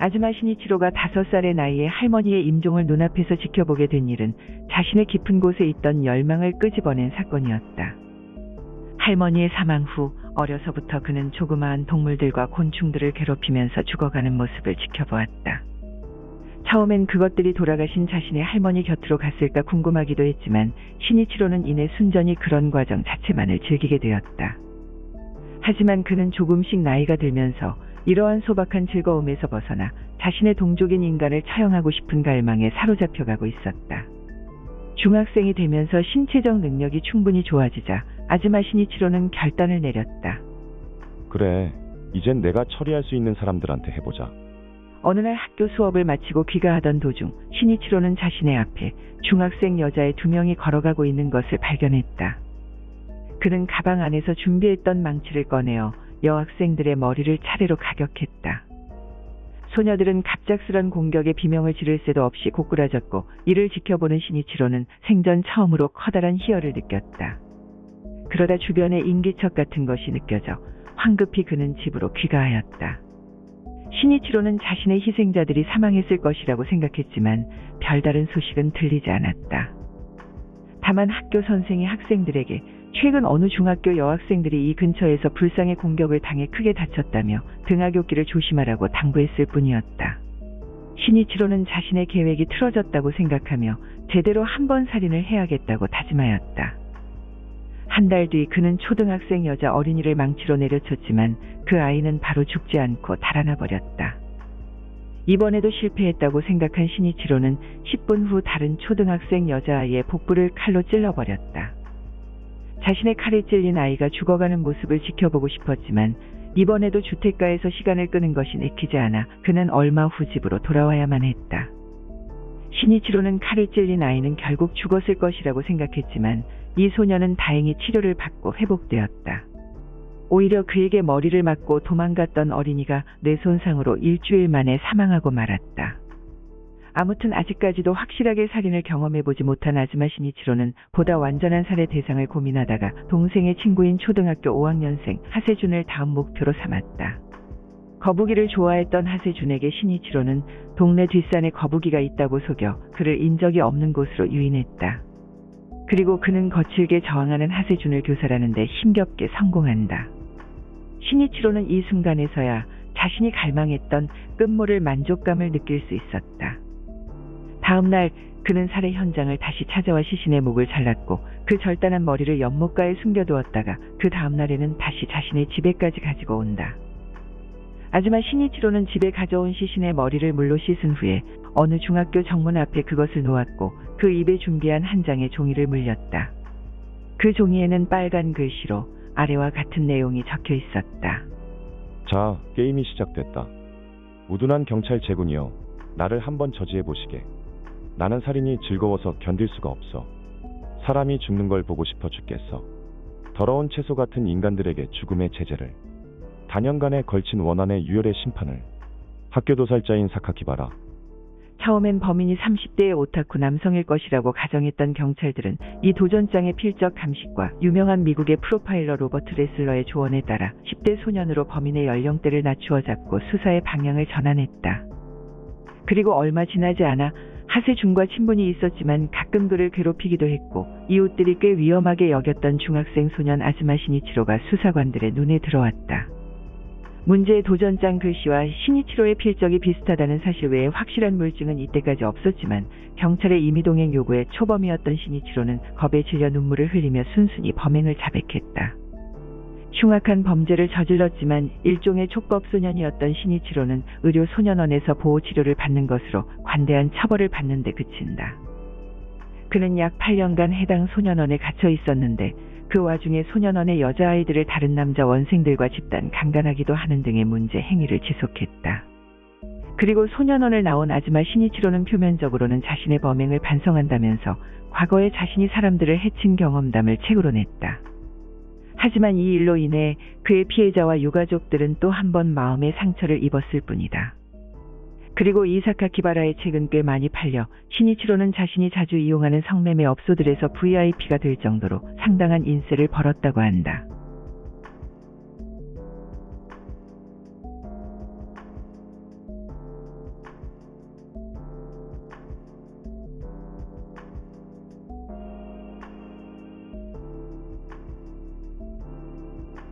아즈마 시니치로가 5살의 나이에 할머니의 임종을 눈앞에서 지켜보게 된 일은 자신의 깊은 곳에 있던 열망을 끄집어낸 사건이었다. 할머니의 사망 후 어려서부터 그는 조그마한 동물들과 곤충들을 괴롭히면서 죽어가는 모습을 지켜보았다. 처음엔 그것들이 돌아가신 자신의 할머니 곁으로 갔을까 궁금하기도 했지만 시니치로는 이내 순전히 그런 과정 자체만을 즐기게 되었다. 하지만 그는 조금씩 나이가 들면서 이러한 소박한 즐거움에서 벗어나 자신의 동족인 인간을 처형하고 싶은 갈망에 사로잡혀가고 있었다. 중학생이 되면서 신체적 능력이 충분히 좋아지자 아즈마 시니치로는 결단을 내렸다. 그래, 이젠 내가 처리할 수 있는 사람들한테 해보자. 어느 날 학교 수업을 마치고 귀가하던 도중 시니치로는 자신의 앞에 중학생 여자애 2명이 걸어가고 있는 것을 발견했다. 그는 가방 안에서 준비했던 망치를 꺼내어 여학생들의 머리를 차례로 가격했다. 소녀들은 갑작스런 공격에 비명을 지를 새도 없이 고꾸라졌고 이를 지켜보는 시니치로는 생전 처음으로 커다란 희열을 느꼈다. 그러다 주변에 인기척 같은 것이 느껴져 황급히 그는 집으로 귀가하였다. 시니치로는 자신의 희생자들이 사망했을 것이라고 생각했지만 별다른 소식은 들리지 않았다. 다만 학교 선생이 학생들에게 최근 어느 중학교 여학생들이 이 근처에서 불상의 공격을 당해 크게 다쳤다며 등하굣길을 조심하라고 당부했을 뿐이었다. 시니치로는 자신의 계획이 틀어졌다고 생각하며 제대로 한 번 살인을 해야겠다고 다짐하였다. 한 달 뒤 그는 초등학생 여자 어린이를 망치로 내려쳤지만 그 아이는 바로 죽지 않고 달아나 버렸다. 이번에도 실패했다고 생각한 시니치로는 10분 후 다른 초등학생 여자아이의 복부를 칼로 찔러버렸다. 자신의 칼에 찔린 아이가 죽어가는 모습을 지켜보고 싶었지만 이번에도 주택가에서 시간을 끄는 것이 내키지 않아 그는 얼마 후 집으로 돌아와야만 했다. 시니치로는 칼에 찔린 아이는 결국 죽었을 것이라고 생각했지만 이 소녀는 다행히 치료를 받고 회복되었다. 오히려 그에게 머리를 맞고 도망갔던 어린이가 뇌손상으로 일주일 만에 사망하고 말았다. 아무튼 아직까지도 확실하게 살인을 경험해보지 못한 아즈마 시니치로는 보다 완전한 살해 대상을 고민하다가 동생의 친구인 초등학교 5학년생 하세준을 다음 목표로 삼았다. 거북이를 좋아했던 하세준에게 시니치로는 동네 뒷산에 거북이가 있다고 속여 그를 인적이 없는 곳으로 유인했다. 그리고 그는 거칠게 저항하는 하세준을 교살하는데 힘겹게 성공한다. 시니치로는 이 순간에서야 자신이 갈망했던 끝모를 만족감을 느낄 수 있었다. 다음 날 그는 살해 현장을 다시 찾아와 시신의 목을 잘랐고 그 절단한 머리를 연못가에 숨겨두었다가 그 다음 날에는 다시 자신의 집에까지 가지고 온다. 아즈마 시니치로는 집에 가져온 시신의 머리를 물로 씻은 후에 어느 중학교 정문 앞에 그것을 놓았고 그 입에 준비한 한 장의 종이를 물렸다. 그 종이에는 빨간 글씨로 아래와 같은 내용이 적혀 있었다. 자, 게임이 시작됐다. 우둔한 경찰 제군이여, 나를 한번 저지해 보시게. 나는 살인이 즐거워서 견딜 수가 없어. 사람이 죽는 걸 보고 싶어 죽겠어. 더러운 채소 같은 인간들에게 죽음의 제재를, 단연간에 걸친 원한의 유혈의 심판을. 학교 도살자인 사카키바라. 처음엔 범인이 30대의 오타쿠 남성일 것이라고 가정했던 경찰들은 이 도전장의 필적 감식과 유명한 미국의 프로파일러 로버트 레슬러의 조언에 따라 10대 소년으로 범인의 연령대를 낮추어 잡고 수사의 방향을 전환했다. 그리고 얼마 지나지 않아 하세준과 친분이 있었지만 가끔 그를 괴롭히기도 했고 이웃들이 꽤 위험하게 여겼던 중학생 소년 아즈마 시니치로가 수사관들의 눈에 들어왔다. 문제의 도전장 글씨와 시니치로의 필적이 비슷하다는 사실 외에 확실한 물증은 이때까지 없었지만 경찰의 임의동행 요구에 초범이었던 시니치로는 겁에 질려 눈물을 흘리며 순순히 범행을 자백했다. 흉악한 범죄를 저질렀지만 일종의 촉법소년이었던 시니치로는 의료소년원에서 보호치료를 받는 것으로 관대한 처벌을 받는 데 그친다. 그는 약 8년간 해당 소년원에 갇혀 있었는데 그 와중에 소년원의 여자아이들을 다른 남자 원생들과 집단 강간하기도 하는 등의 문제 행위를 지속했다. 그리고 소년원을 나온 아즈마 시니치로는 표면적으로는 자신의 범행을 반성한다면서 과거에 자신이 사람들을 해친 경험담을 책으로 냈다. 하지만 이 일로 인해 그의 피해자와 유가족들은 또 한 번 마음의 상처를 입었을 뿐이다. 그리고 이 사카키바라의 책은 꽤 많이 팔려 시니치로는 자신이 자주 이용하는 성매매 업소들에서 VIP가 될 정도로 상당한 인세를 벌었다고 한다.